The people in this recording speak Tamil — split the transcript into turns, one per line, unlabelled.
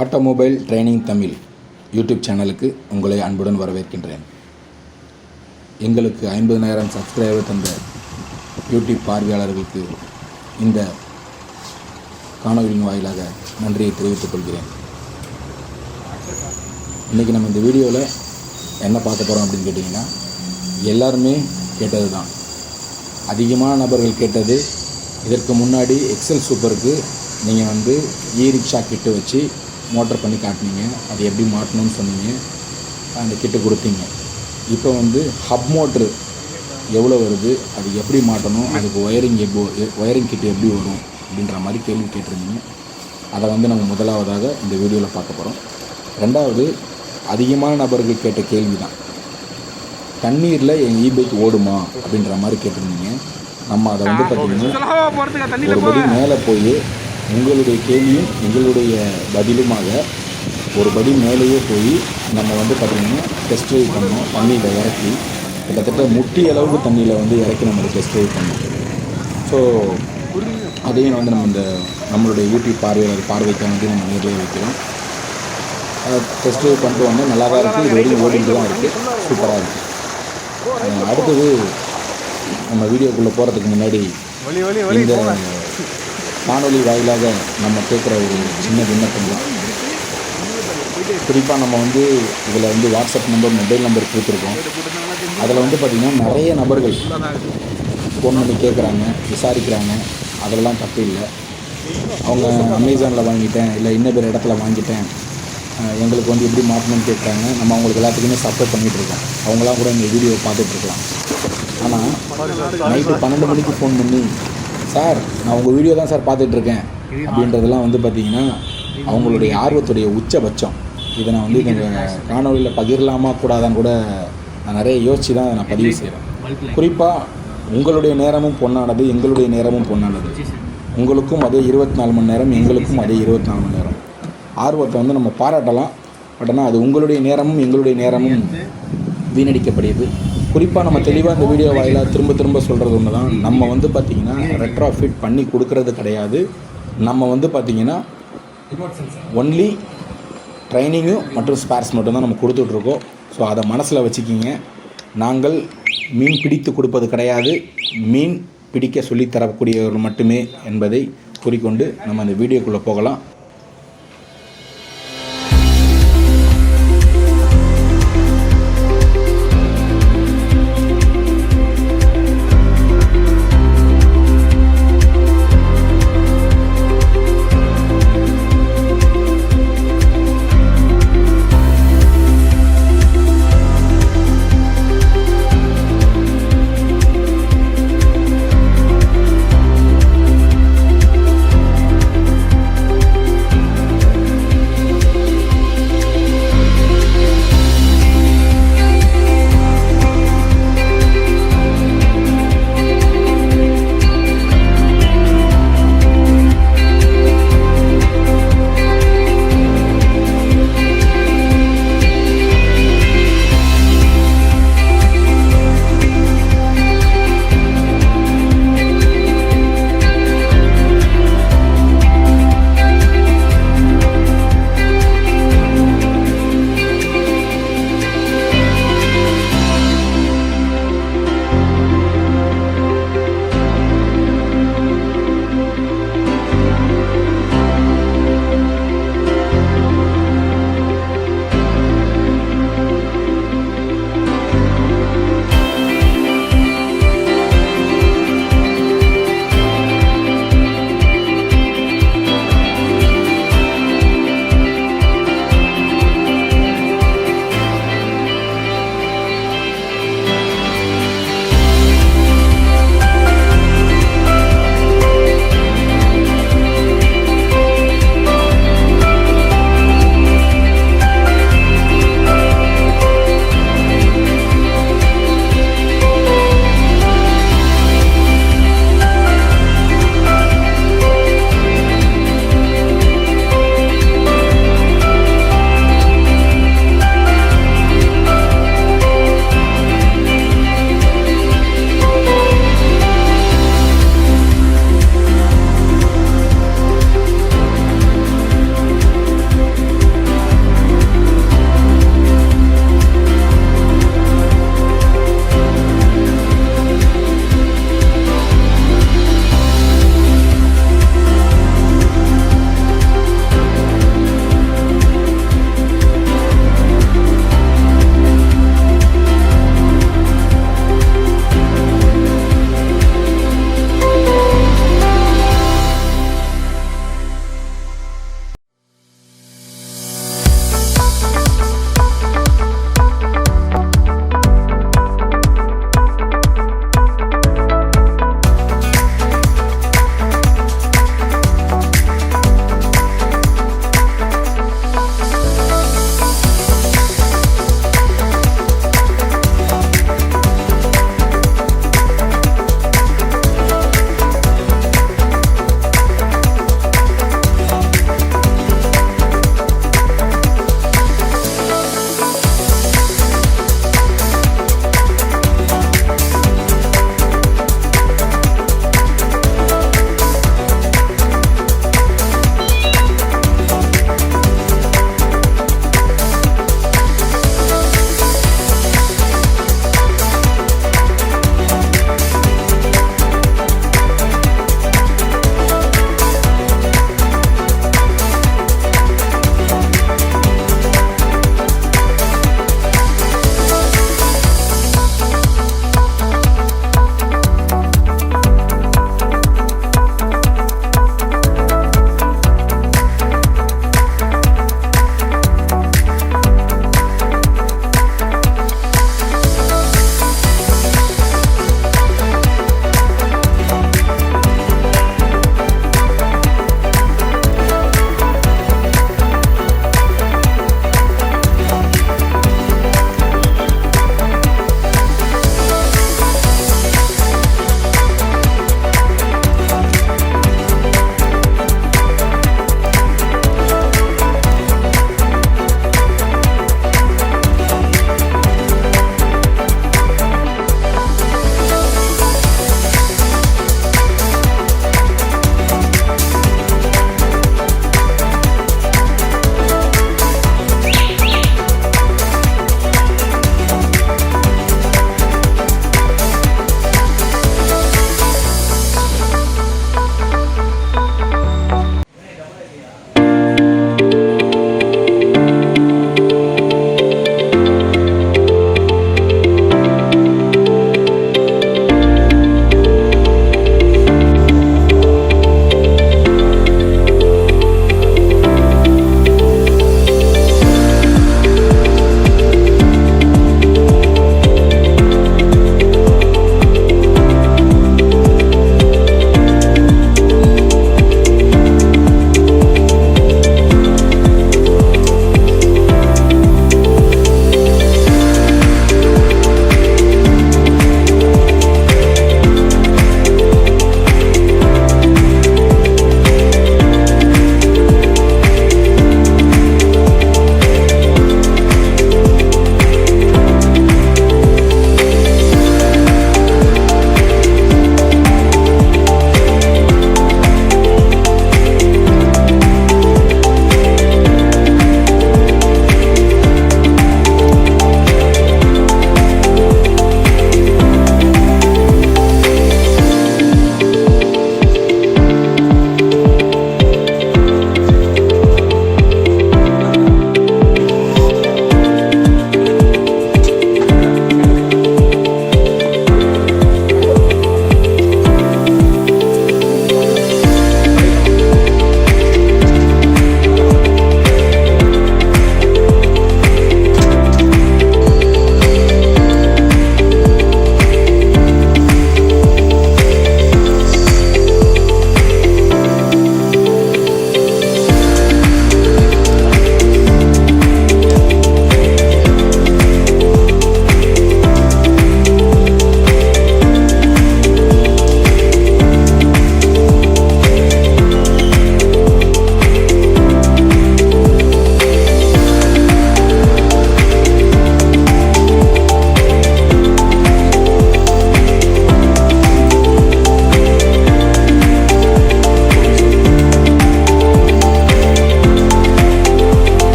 ஆட்டோமொபைல் ட்ரைனிங் தமிழ் யூடியூப் சேனலுக்கு உங்களை அன்புடன் வரவேற்கின்றேன். எங்களுக்கு 50,000 சப்ஸ்கிரைபர் தந்த யூடியூப் பார்வையாளர்களுக்கு இந்த காணொலியின் வாயிலாக நன்றியை தெரிவித்துக் கொள்கிறேன். இன்றைக்கி நம்ம இந்த வீடியோவில் என்ன பார்க்க போகிறோம் அப்படின்னு கேட்டிங்கன்னா, எல்லாருமே கேட்டது தான், அதிகமான நபர்கள் கேட்டது. இதற்கு முன்னாடி எக்ஸல் சூப்பருக்கு நீங்கள் ரிக்ஷா கிட்டு வச்சு மோட்டர் பண்ணி காட்டினீங்க, அது எப்படி மாட்டணும்னு சொன்னீங்க, அந்த கிட்டு கொடுத்தீங்க. இப்போ ஹப் மோட்ரு எவ்வளோ வருது, அது எப்படி மாட்டணும், அதுக்கு ஒயரிங் கிட்டு எப்படி வரும் அப்படின்ற மாதிரி கேள்வி கேட்டிருந்தீங்க. அதை நம்ம முதலாவதாக இந்த வீடியோவில் பார்க்க போகிறோம். ரெண்டாவது, அதிகமான நபர்கள் கேட்ட கேள்வி தான், தண்ணீரில் என் இபைக் ஓடுமா அப்படின்ற மாதிரி கேட்டிருந்தீங்க. நம்ம அதை பார்த்திங்கன்னா ஒரு படி மேலே போய் உங்களுடைய கேள்வியும் எங்களுடைய பதிலுமாக ஒரு படி மேலேயே போய் நம்ம பார்த்திங்கன்னா டெஸ்ட் ட்ரைவ் பண்ணோம். தண்ணியில் இறக்கி கிட்டத்தட்ட முட்டி அளவுக்கு தண்ணியில் இறக்கி நம்ம டெஸ்ட் ட்ரைவ் பண்ணோம். ஸோ அதையும் நம்ம நம்மளுடைய யூடியூப் பார்வைக்கு நம்ம நேரில் வைக்கிறோம். டெஸ்ட் ட்ரைவ் பண்ணிட்டு நல்லா தான் இருக்குது, இது வரைக்கும் ஓடிட்டு தான் இருக்குது, சூப்பராக இருக்குது. அடுத்தது நம்ம வீடியோக்குள்ளே போகிறதுக்கு முன்னாடி இந்த காணொலி வாயிலாக நம்ம கேட்குற ஒரு சின்ன விண்ணப்பம் தான். குறிப்பாக நம்ம இதில் வாட்ஸ்அப் நம்பர், மொபைல் நம்பர் கொடுத்துருக்கோம். அதில் பார்த்திங்கன்னா நிறைய நபர்கள் ஃபோன் பண்ணி கேட்குறாங்க, விசாரிக்கிறாங்க. அதெல்லாம் தப்பு இல்லை. அவங்க அமேசானில் வாங்கிட்டேன், இல்லை இன்னும் பேர் இடத்துல வாங்கிட்டேன், எங்களுக்கு எப்படி மாற்றணும்னு கேட்குறாங்க. நம்ம அவங்களுக்கு எல்லாத்துக்குமே சப்போர்ட் பண்ணிகிட்ருக்கோம். அவங்களாம் கூட எங்கள் வீடியோவை பார்த்துட்ருக்கலாம். ஆனால் நைட்டு 12 மணிக்கு ஃபோன் பண்ணி, சார் நான் உங்கள் வீடியோ தான் சார் பார்த்துட்ருக்கேன் அப்படின்றதெல்லாம் பார்த்திங்கன்னா அவங்களுடைய ஆர்வத்துடைய உச்சபட்சம். இதை நான் இந்த காணொலியில் பகிரலாமா கூடாதான்னு கூட நான் நிறைய யோசித்து தான் நான் பதிவு செய்கிறேன். குறிப்பாக உங்களுடைய நேரமும் பொன்னானது, எங்களுடைய நேரமும் பொன்னானது. உங்களுக்கும் அதே 24 மணி நேரம், எங்களுக்கும் அதே 24 மணி நேரம். ஆர்வத்தை நம்ம பாராட்டலாம். பட் ஆனால் அது உங்களுடைய நேரமும் எங்களுடைய நேரமும் வீணடிக்கப்படுது. குறிப்பாக நம்ம தெளிவாக இந்த வீடியோ வாயிலாக திரும்ப சொல்கிறது ஒன்று தான், நம்ம பார்த்திங்கன்னா ரெட்ரோ ஃபிட் பண்ணி கொடுக்கறது கிடையாது. நம்ம பார்த்திங்கன்னா ஒன்லி ட்ரைனிங்கும் மற்றும் ஸ்பேர்ஸ் மட்டும் தான் நம்ம கொடுத்துட்ருக்கோம். ஸோ அதை மனசில் வச்சுக்கிங்க. நாங்கள் மீன் பிடித்து கொடுப்பது கிடையாது, மீன் பிடிக்க சொல்லித்தரக்கூடியவர்கள் மட்டுமே என்பதை கூறிக்கொண்டு நம்ம அந்த வீடியோக்குள்ளே போகலாம்.